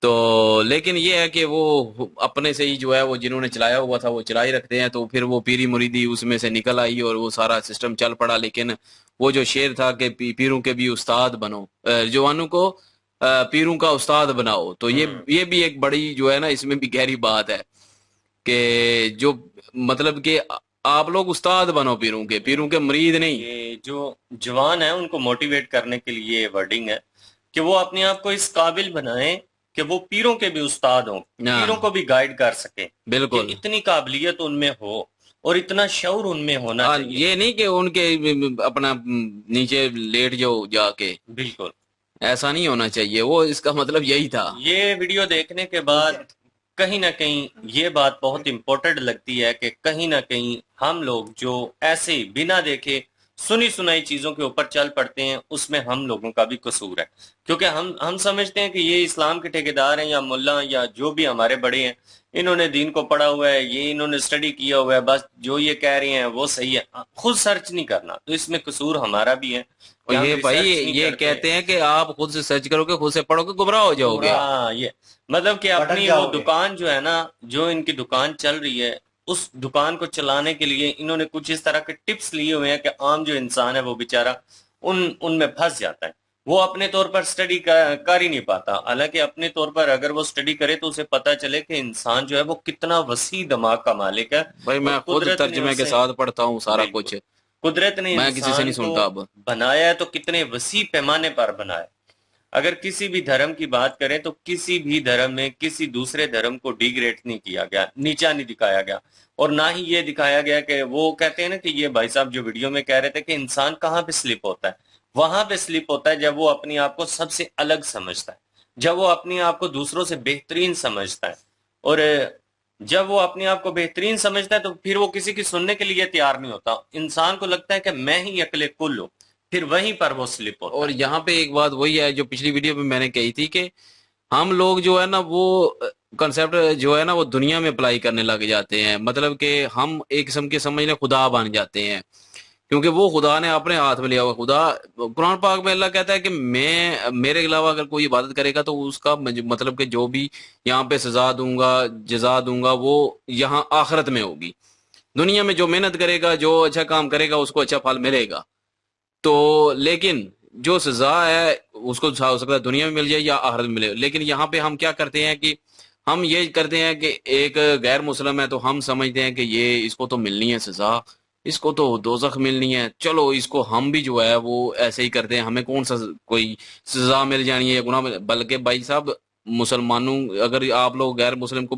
तो लेकिन ये है कि वो अपने से ही जो है वो जिन्होंने चलाया हुआ था वो चला ही रखते हैं, तो फिर वो पीरी मुरीदी उसमें से निकल आई और वो सारा सिस्टम चल पड़ा। लेकिन वो जो शेर था कि पीरों के भी उस्ताद बनो, जवानों को पीरों का उस्ताद बनाओ, तो ये भी एक बड़ी जो है ना इसमें भी गहरी बात है कि जो मतलब कि आप लोग उस्ताद बनो पीरों के मरीद नहीं। ये जो जवान है उनको मोटिवेट करने के लिए वर्डिंग है कि वो अपने आप को इस काबिल बनाएं कि वो पीरों के भी उस्ताद हों, पीरों को भी गाइड कर सकें। बिल्कुल, इतनी काबिलियत उनमें हो और इतना शऊर उनमें होना चाहिए। ये नहीं कि उनके अपना नीचे लेट जाओ जाके, बिल्कुल ऐसा नहीं होना चाहिए। वो इसका मतलब यही था। ये वीडियो देखने के बाद कहीं ना कहीं ये बात बहुत इंपॉर्टेंट लगती है कि कहीं ना कहीं हम लोग जो ऐसे बिना देखे सुनी सुनाई चीजों के ऊपर चल पड़ते हैं, उसमें हम लोगों का भी कसूर है। क्योंकि हम समझते हैं कि ये इस्लाम के ठेकेदार हैं या मुल्ला या जो भी हमारे बड़े हैं, इन्होंने दीन को पढ़ा हुआ है, ये इन्होंने स्टडी किया हुआ है, बस जो ये कह रहे हैं वो सही है। खुद सर्च नहीं करना, तो इसमें कसूर हमारा भी है और कि हम ये भाई रिसर्च नहीं ये करते। कहते हैं कि आप खुद से सर्च करोगे, खुद से पढ़ोगे, गुमराह हो जाओगे। हाँ, ये मतलब कि भटक अपनी वो जाओगे। दुकान जो है ना, जो इनकी दुकान चल रही है, उस दुकान को चलाने के लिए इन्होंने कुछ इस तरह के टिप्स लिए हुए हैं कि आम जो इंसान है वो बेचारा उनमें फंस जाता है। वो अपने तौर पर स्टडी कर ही नहीं पाता। हालांकि अपने तौर पर अगर वो स्टडी करे तो उसे पता चले कि इंसान जो है वो कितना वसी दिमाग का मालिक है। भाई और मैं खुद कुदरत ने तर्जमे के उसे, साथ पढ़ता हूँ सारा बिल्कुल, कुछ। कुदरत ने मैं किसी से इंसान नहीं को सुनता अब। बनाया है तो कितने वसी पैमाने पर बनाया है। अगर किसी भी धर्म की बात करें तो किसी भी धर्म में किसी दूसरे धर्म को डिग्रेड नहीं किया गया, नीचा नहीं दिखाया गया। और ना ही ये दिखाया गया कि वो कहते हैं ना कि ये भाई साहब जो वीडियो में कह रहे थे कि इंसान कहाँ पे स्लिप होता है, वहां पे स्लिप होता है जब वो अपने आप को सबसे अलग समझता है, जब वो अपने आप को दूसरों से बेहतरीन समझता है। और जब वो अपने आप को बेहतरीन समझता है तो फिर वो किसी की सुनने के लिए तैयार नहीं होता। इंसान को लगता है कि मैं ही अकेले कुल हूं, फिर वहीं पर वो स्लिप होता और है। यहाँ पे एक बात वही है जो पिछली वीडियो में मैंने कही थी कि हम लोग जो है ना वो कंसेप्ट जो है ना वो दुनिया में अप्लाई करने लग जाते हैं। मतलब कि हम एक किस्म के समझ लें खुदा बन जाते हैं, क्योंकि वो खुदा ने अपने हाथ में लिया हुआ। खुदा कुरान पाक में अल्लाह कहता है कि मैं मेरे अलावा अगर कोई इबादत करेगा तो उसका मतलब कि जो भी यहाँ पे सजा दूंगा, जजा दूंगा, वो यहाँ आखिरत में होगी। दुनिया में जो मेहनत करेगा, जो अच्छा काम करेगा, उसको अच्छा फल मिलेगा। तो लेकिन जो सजा है उसको हो सकता है दुनिया में मिल जाए या आखिरत में मिले। लेकिन यहाँ पे हम क्या करते हैं कि हम ये करते हैं कि एक गैर मुस्लिम है तो हम समझते हैं कि ये इसको तो मिलनी है सजा, इसको तो दोजख मिलनी है, चलो इसको हम भी जो है वो ऐसे ही करते हैं, हमें कौन सा कोई सजा मिल जानी है या गुनाह बल्कि भाई साहब मुसलमानों, अगर आप लोग गैर मुस्लिम को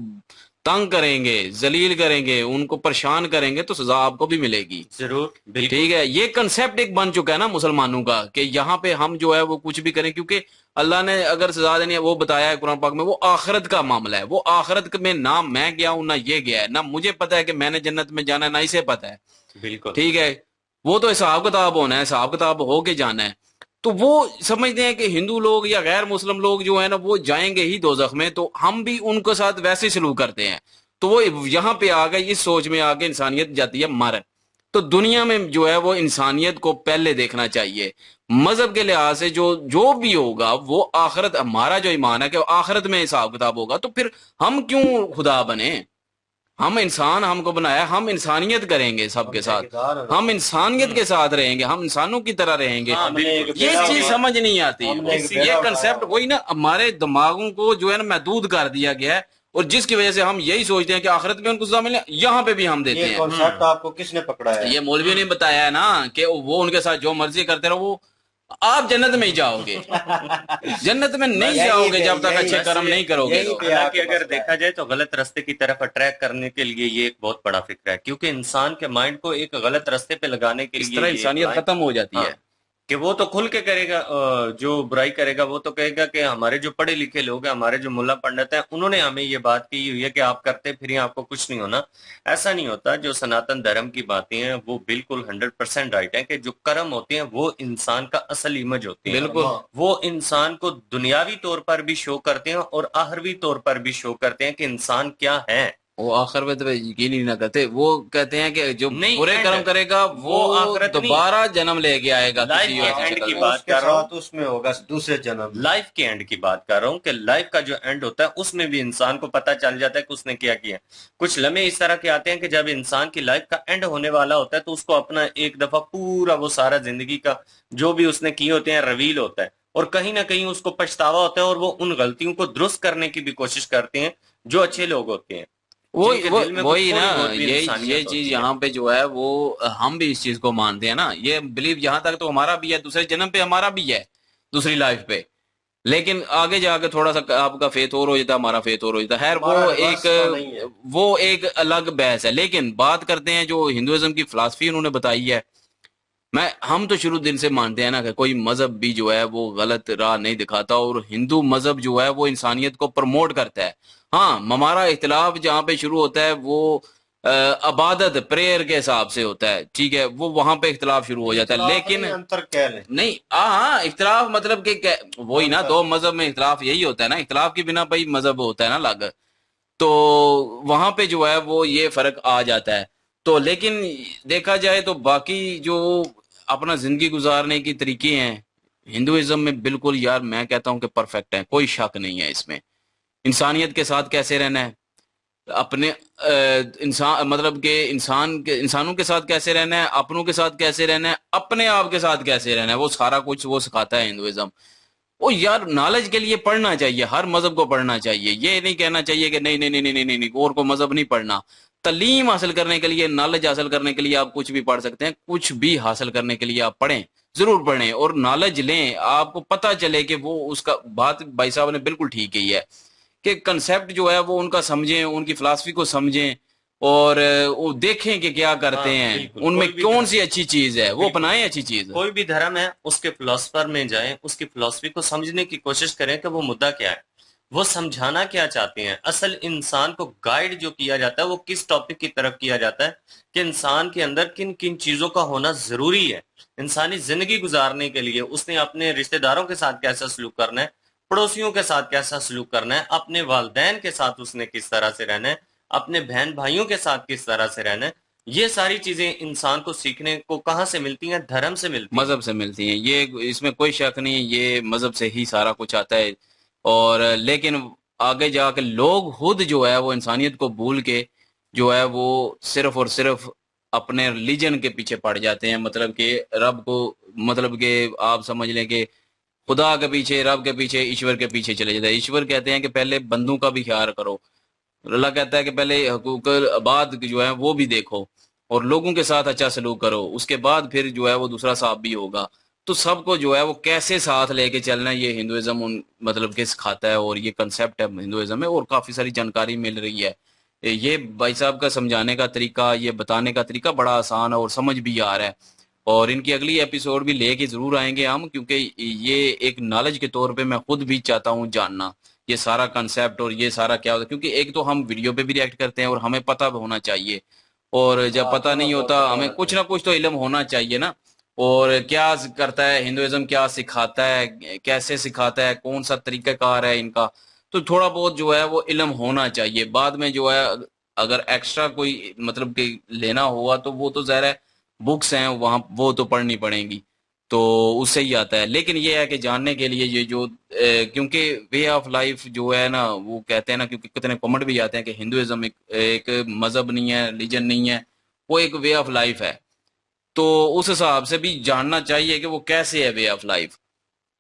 तंग करेंगे, जलील करेंगे, उनको परेशान करेंगे तो सजा आपको भी मिलेगी। जरूर, बिल्कुल। ठीक है, ये कंसेप्ट एक बन चुका है ना मुसलमानों का कि यहाँ पे हम जो है वो कुछ भी करें, क्योंकि अल्लाह ने अगर सजा देनी है वो बताया है कुरान पाक में, वो आखिरत का मामला है। वो आखिरत में ना मैं गया हूं ना ये गया है, ना मुझे पता है कि मैंने जन्नत में जाना है, ना इसे पता है। बिल्कुल। ठीक है, वो तो हिसाब किताब होना है, हिसाब किताब होके जाना है। तो वो समझते हैं कि हिंदू लोग या गैर मुस्लिम लोग जो है ना वो जाएंगे ही दोजख में, तो हम भी उनके साथ वैसे सलूक करते हैं। तो वो यहाँ पे आ गए, इस सोच में आके इंसानियत जाती है मर। तो दुनिया में जो है वो इंसानियत को पहले देखना चाहिए। मजहब के लिहाज से जो जो भी होगा वो आखिरत, हमारा जो ईमान है कि आखिरत में हिसाब किताब होगा, तो फिर हम क्यों खुदा बने? हम इंसान, हमको बनाया, हम इंसानियत करेंगे सबके हम साथ, ठेकेदार हैं। हम इंसानियत के साथ रहेंगे, हम इंसानों की तरह रहेंगे। हाँ, हमने एक बिल्कुल। ये बेड़ा चीज उठाया। समझ नहीं आती। हमने एक ये बेड़ा कंसेप्ट उठाया। वही ना हमारे दिमागों को जो है ना महदूद कर दिया गया है, और जिसकी वजह से हम यही सोचते हैं कि आखिरत में उनको सजा मिले, यहाँ पे भी हम देते ये हैं। कॉन्सेप्ट आपको किसने पकड़ा है? ये मौलवियों ने बताया है ना कि वो उनके साथ जो मर्जी करते रहो, वो आप जन्नत में ही जाओगे। जन्नत में नहीं यही जाओगे पे- जब तक यही- अच्छे कर्म नहीं करोगे। यही तो पे हालांकि आपके अगर पास देखा जाए तो गलत रास्ते की तरफ अट्रैक्ट करने के लिए ये एक बहुत बड़ा फिक्र है, क्योंकि इंसान के माइंड को एक गलत रास्ते पे लगाने के इस लिए तरह ये एक इंसानियत लाइन, खत्म हो जाती हाँ, है। कि वो तो खुल के करेगा। जो बुराई करेगा वो तो कहेगा कि हमारे जो पढ़े लिखे लोग हैं, हमारे जो मुल्ला पंडित हैं, उन्होंने हमें ये बात की हुई है कि आप करते फिर आपको कुछ नहीं होना। ऐसा नहीं होता। जो सनातन धर्म की बातें हैं वो बिल्कुल 100% राइट है कि जो कर्म होते हैं वो इंसान का असल इमेज होती है। बिल्कुल। वो इंसान को दुनियावी तौर पर भी शो करते हैं और आखिरवी तौर पर भी शो करते हैं कि इंसान क्या है। वो आखिर में तो यकीन ही ना करते, वो कहते हैं कि जो नहीं, बुरे एंड कर्म करेगा वो आखिरत नहीं, दोबारा जन्म लेके आएगा लाइफ किसी के ऐसी एंड शक्ल की में। बात उसके कर रहा हूँ। साथ उसमें होगा दूसरे जन्म में। लाइफ के एंड की बात कर रहा हूँ कि लाइफ का जो एंड होता है उसमें भी इंसान को पता चल जाता है कि उसने क्या किया। कुछ लम्हे इस तरह के आते हैं कि जब इंसान की लाइफ का एंड होने वाला होता है तो उसको अपना एक दफा पूरा वो सारा जिंदगी का जो भी उसने किए होते हैं रिवील होता है, और कहीं ना कहीं उसको पछतावा होता है, और वो उन गलतियों को दुरुस्त करने की भी कोशिश करते हैं जो अच्छे लोग होते हैं, वही जिनके दिल में कुछ वही थोड़ी ना, बहुत भी ये इंसानियत चीज होती है। यहाँ पे जो है वो हम भी इस चीज को मानते हैं ना, ये बिलीव यहाँ तक तो हमारा भी है, दूसरे जन्म पे हमारा भी है, दूसरी लाइफ पे। लेकिन आगे जाके थोड़ा सा आपका फेथ और हो जाता, हमारा फेथ और हो जाता। खैर हमारा रिवर्स तो नहीं है। वो एक अलग बहस है। लेकिन बात करते हैं जो हिंदुइज्म की फिलॉसफी उन्होंने बताई है। हम तो शुरू दिन से मानते हैं ना कि कोई मजहब भी जो है वो गलत राह नहीं दिखाता, और हिंदू मजहब जो है वो इंसानियत को प्रमोट करता है। हाँ, हमारा इख्तिलाफ जहाँ पे शुरू होता है वो अबादत प्रेयर के हिसाब से होता है, ठीक है, वो वहां पे इख्तलाफ शुरू हो जाता है। लेकिन अंतर कह लें, नहीं, हाँ, इख्तलाफ मतलब कि वही ना, दो मजहब में इख्तलाफ यही होता है ना, इख्तलाफ के बिना भाई मजहब होता है ना अलग। तो वहां पे जो है वो ये फर्क आ जाता है। तो लेकिन देखा जाए तो बाकी जो अपना जिंदगी गुजारने की तरीके हैं हिंदुइज्म में, बिल्कुल यार मैं कहता हूं कि परफेक्ट है, कोई शक नहीं है इसमें। इंसानियत के साथ कैसे रहना है, अपने इंसान मतलब कि इंसानों के साथ कैसे रहना है, अपनों के साथ कैसे रहना है, अपने आप के साथ कैसे रहना है, वो सारा कुछ वो सिखाता है हिंदुइज्म। ओ यार, नॉलेज के लिए पढ़ना चाहिए, हर मजहब को पढ़ना चाहिए, ये नहीं कहना चाहिए कि नहीं नहीं नहीं नहीं नहीं नहीं, नहीं और को मजहब नहीं पढ़ना। तालीम हासिल करने के लिए, नॉलेज हासिल करने के लिए आप कुछ भी पढ़ सकते हैं, कुछ भी हासिल करने के लिए आप पढ़ें, जरूर पढ़ें और नॉलेज लें, आपको पता चले कि वो उसका बात भाई साहब ने बिल्कुल ठीक ही है कि कंसेप्ट जो है वो उनका समझें, उनकी फिलॉसफी को समझें और वो देखें कि क्या करते हाँ हैं, बिल्कुल, उनमें कोई भी कौन धर्म, सी अच्छी चीज है, वो बिल्कुल अपनाएं अच्छी चीज। कोई भी धर्म है उसके फिलोसफर में जाएं, उसकी फिलोसफी को समझने की कोशिश करें कि वो मुद्दा क्या है, वो समझाना क्या चाहते हैं। असल इंसान को गाइड जो किया जाता है वो किस टॉपिक की तरफ किया जाता है कि इंसान के अंदर किन किन चीजों का होना जरूरी है इंसानी जिंदगी गुजारने के लिए। उसने अपने रिश्तेदारों के साथ कैसा सलूक करना है, पड़ोसियों के साथ कैसा सलूक करना है, अपने वालदैन के साथ उसने किस तरह से रहना है, अपने बहन भाइयों के साथ किस तरह से रहना है। ये सारी चीजें इंसान को सीखने को कहाँ से मिलती हैं? धर्म से मिलती हैं। मजहब से मिलती हैं, ये इसमें कोई शक नहीं है, ये मजहब से ही सारा कुछ आता है। और लेकिन आगे जाके लोग खुद जो है वो इंसानियत को भूल के जो है वो सिर्फ और सिर्फ अपने रिलीजन के पीछे पड़ जाते हैं, मतलब कि रब को, मतलब कि आप समझ लें कि खुदा के पीछे, रब के पीछे, ईश्वर के पीछे चले जाते हैं। ईश्वर कहते हैं कि पहले बंदों का भी ख्याल करो, अल्लाह कहता है कि पहले हकूक बाद जो है वो भी देखो और लोगों के साथ अच्छा सलूक करो, उसके बाद फिर जो है वो दूसरा साहब भी होगा। तो सबको जो है वो कैसे साथ लेके चलना है, ये हिंदुइज्म मतलब कि सिखाता है और ये कंसेप्ट है हिंदुइज्म में, और काफी सारी जानकारी मिल रही है। ये भाई साहब का समझाने का तरीका, ये बताने का तरीका बड़ा आसान है और समझ भी आ रहा है। और इनकी अगली एपिसोड भी लेके जरूर आएंगे हम, क्योंकि ये एक नॉलेज के तौर पे मैं खुद भी चाहता हूँ जानना ये सारा कंसेप्ट और ये सारा क्या होता है, क्योंकि एक तो हम वीडियो पे भी रिएक्ट करते हैं और हमें पता होना चाहिए, और जब पता थोड़ा नहीं बहुत होता पता हमें होना कुछ चाहिए। ना कुछ तो इल्म होना चाहिए ना। और क्या करता है हिंदुइज्म, क्या सिखाता है, कैसे सिखाता है, कौन सा तरीकाकार है इनका, तो थोड़ा बहुत जो है वो इल्म होना चाहिए। बाद में जो है अगर एक्स्ट्रा कोई मतलब कि लेना हुआ तो वो तो ज़ाहिर है बुक्स हैं वहाँ, वो तो पढ़नी पड़ेंगी, तो उससे ही आता है। लेकिन ये है कि जानने के लिए ये जो क्योंकि वे ऑफ लाइफ जो है ना, वो कहते हैं ना, क्योंकि कितने कमेंट भी आते हैं कि हिंदुइज्म एक मजहब नहीं है, रिलीजन नहीं है, वो एक वे ऑफ लाइफ है। तो उस हिसाब से भी जानना चाहिए कि वो कैसे है वे ऑफ लाइफ।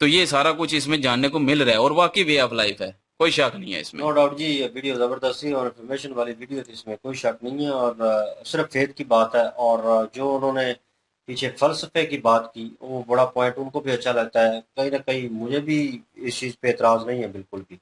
तो ये सारा कुछ इसमें जानने को मिल रहा है और वाकई वे ऑफ लाइफ है, कोई शक नहीं है इसमें। नो डाउट जी, ये वीडियो जबरदस्त थी और इन्फॉर्मेशन वाली वीडियो थी, इसमें कोई शक नहीं है। और सिर्फ फेथ की बात है। और जो उन्होंने पीछे फलसफे की बात की वो बड़ा पॉइंट उनको भी अच्छा लगता है। कहीं ना कहीं मुझे भी इस चीज़ पे एतराज़ नहीं है बिल्कुल भी।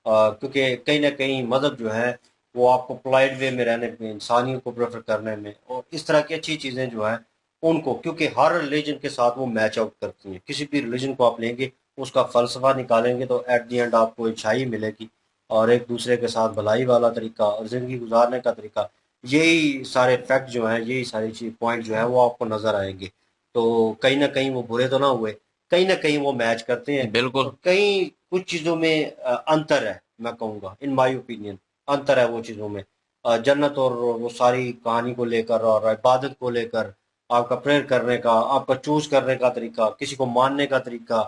क्योंकि कहीं ना कहीं मज़हब जो है वो आपको पोलाइट वे में रहने में, इंसानियत को प्रेफर करने में और इस तरह की अच्छी चीज़ें जो है उनको, क्योंकि हर रिलीजन के साथ वो मैच आउट करती हैं। किसी भी रिलीजन को आप लेंगे, उसका फ़लसफ़ा निकालेंगे तो एट द एंड आपको अच्छाई मिलेगी और एक दूसरे के साथ भलाई वाला तरीका और ज़िंदगी गुजारने का तरीका, यही सारे फैक्ट जो हैं, यही सारी चीज पॉइंट जो है वो आपको नज़र आएंगे। तो कहीं ना कहीं वो बुरे तो ना हुए, कहीं ना कहीं वो मैच करते हैं। बिल्कुल। और कई कुछ चीज़ों में अंतर है, मैं कहूँगा इन माय ओपिनियन अंतर है वो चीज़ों में। जन्नत और वो सारी कहानी को लेकर और इबादत को लेकर, आपका प्रेयर करने का, आपका चूज करने का तरीका, किसी को मानने का तरीका,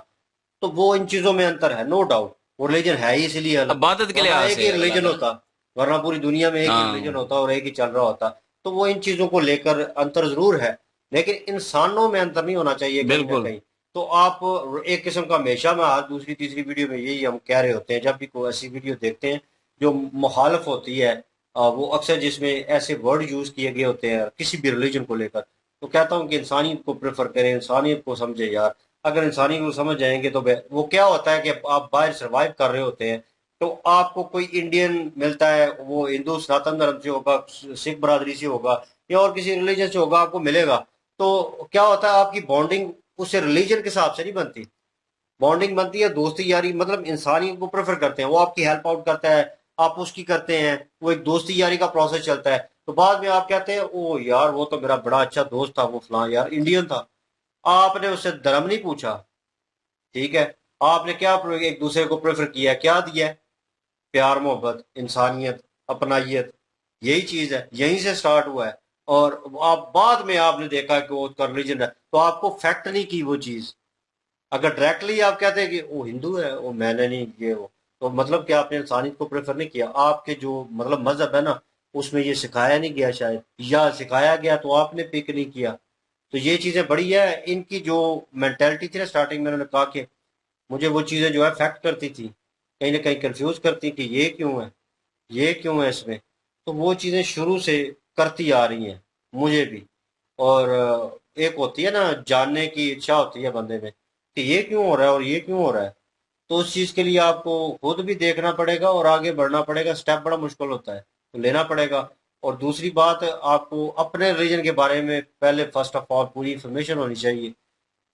तो वो इन चीजों में अंतर है, नो डाउट। वो रिलीजन है ही इसलिए अलग, इबादत के वरना लिहाज एक से ही अलग रिलीजन है। होता, वरना पूरी दुनिया में एक ही रिलीजन हाँ, होता और एक ही चल रहा होता। तो वो इन चीजों को लेकर अंतर जरूर है, लेकिन इंसानों में अंतर नहीं होना चाहिए कहीं ना बिल्कुल। कहीं। तो आप एक किस्म का, हमेशा में आज दूसरी तीसरी वीडियो में यही हम कह रहे होते हैं जब भी कोई ऐसी वीडियो देखते हैं जो मुखालफ होती है, वो अक्सर जिसमें ऐसे वर्ड यूज किए गए होते हैं किसी भी रिलीजन को लेकर, तो कहता हूँ कि इंसानियत को प्रेफर करें, इंसानियत को समझे यार। अगर इंसानियत को समझ जाएंगे तो वो क्या होता है कि आप बाहर सर्वाइव कर रहे होते हैं, तो आपको कोई इंडियन मिलता है, वो हिंदू सनातन धर्म से होगा, सिख बरादरी से होगा या और किसी रिलीजन से होगा, आपको मिलेगा। तो क्या होता है, आपकी बॉन्डिंग उससे रिलीजन के हिसाब से नहीं बनती, बॉन्डिंग बनती है दोस्ती यारी, मतलब इंसानियत को प्रेफर करते हैं, वो आपकी हेल्प आउट करता है, आप उसकी करते हैं, वो एक दोस्ती यारी का प्रोसेस चलता है। तो बाद में आप कहते हैं ओ यार वो तो मेरा बड़ा अच्छा दोस्त था, वो फलां यार इंडियन था। आपने उससे धर्म नहीं पूछा, ठीक है, आपने क्या एक दूसरे को प्रेफर किया, क्या दिया है? प्यार मोहब्बत, इंसानियत, अपनाइयत, यही चीज है, यहीं से स्टार्ट हुआ है। और आप बाद में आपने देखा कि वो उसका रिलीजन है, तो आपको फैक्ट नहीं की वो चीज। अगर डायरेक्टली आप कहते हैं कि वो हिंदू है, वो मैंने नहीं, ये वो, तो मतलब कि आपने इंसानियत को प्रेफर नहीं किया। आपके जो मतलब मजहब है ना, उसमें ये सिखाया नहीं गया शायद, या सिखाया गया तो आपने पिक नहीं किया। तो ये चीजें बड़ी है। इनकी जो मेंटेलिटी थी ना, स्टार्टिंग में उन्होंने कहा कि मुझे वो चीजें जो है फैक्ट करती थी, कहीं ना कहीं कंफ्यूज करती कि ये क्यों है, ये क्यों है इसमें। तो वो चीजें शुरू से करती आ रही हैं मुझे भी। और एक होती है ना जानने की इच्छा होती है बंदे में कि ये क्यों हो रहा है और ये क्यों हो रहा है। तो उस चीज के लिए आपको खुद भी देखना पड़ेगा और आगे बढ़ना पड़ेगा। स्टेप बड़ा मुश्किल होता है, तो लेना पड़ेगा। और दूसरी बात, आपको अपने रीजन के बारे में पहले फर्स्ट ऑफ ऑल पूरी इंफॉर्मेशन होनी चाहिए,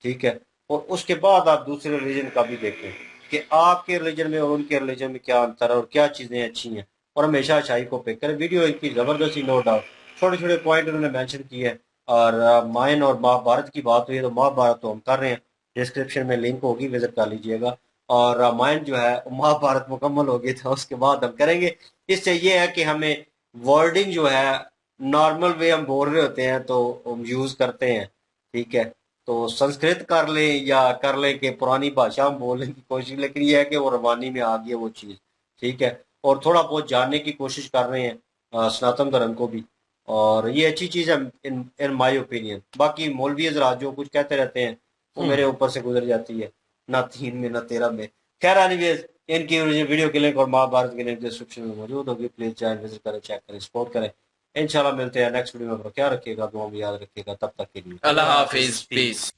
ठीक है। और उसके बाद आप दूसरे रिलीजन का भी देखें कि आपके रिलीजन में और उनके रिलीजन में क्या अंतर है और क्या चीज़ें अच्छी हैं। और हमेशा अच्छाई को पिक करें। वीडियो इनकी ज़बरदस्ती, नो डाउट, छोटे छोटे पॉइंट उन्होंने मेंशन किए हैं। और रामायण और महाभारत की बात हुई है, तो महाभारत तो हम कर रहे हैं, डिस्क्रिप्शन में लिंक होगी, विजिट कर लीजिएगा। और रामायण जो है महाभारत मुकम्मल होगी तो उसके बाद हम करेंगे। इससे ये है कि हमें वर्डिंग जो है नॉर्मल वे हम बोल रहे होते हैं तो हम यूज़ करते हैं, ठीक है। तो संस्कृत कर लें या कर लें कि पुरानी भाषा हम बोलने की कोशिश, लेकिन यह है कि वो रवानी में आ गई है वो चीज़, ठीक है। और थोड़ा बहुत जानने की कोशिश कर रहे हैं सनातन धर्म को भी। और ये अच्छी चीज़ है इन इन माय ओपिनियन। बाकी मौलवी हजरात जो कुछ कहते रहते हैं वो मेरे ऊपर से गुजर जाती है, ना 3 में ना 13 में। खैर एनीवेज, इनकी वीडियो के लिंक और महाभारत के लिंक डिस्क्रिप्शन में मौजूद होगी। प्लीज जाए, विजिट करें, चेक करें, सपोर्ट करें। इंशाल्लाह मिलते हैं नेक्स्ट वीडियो में। क्या रखिएगा, दुआ में याद रखिएगा। तब तक के लिए अल्लाह अल्लाह हाफिज, हाफिज, पीस। पीस।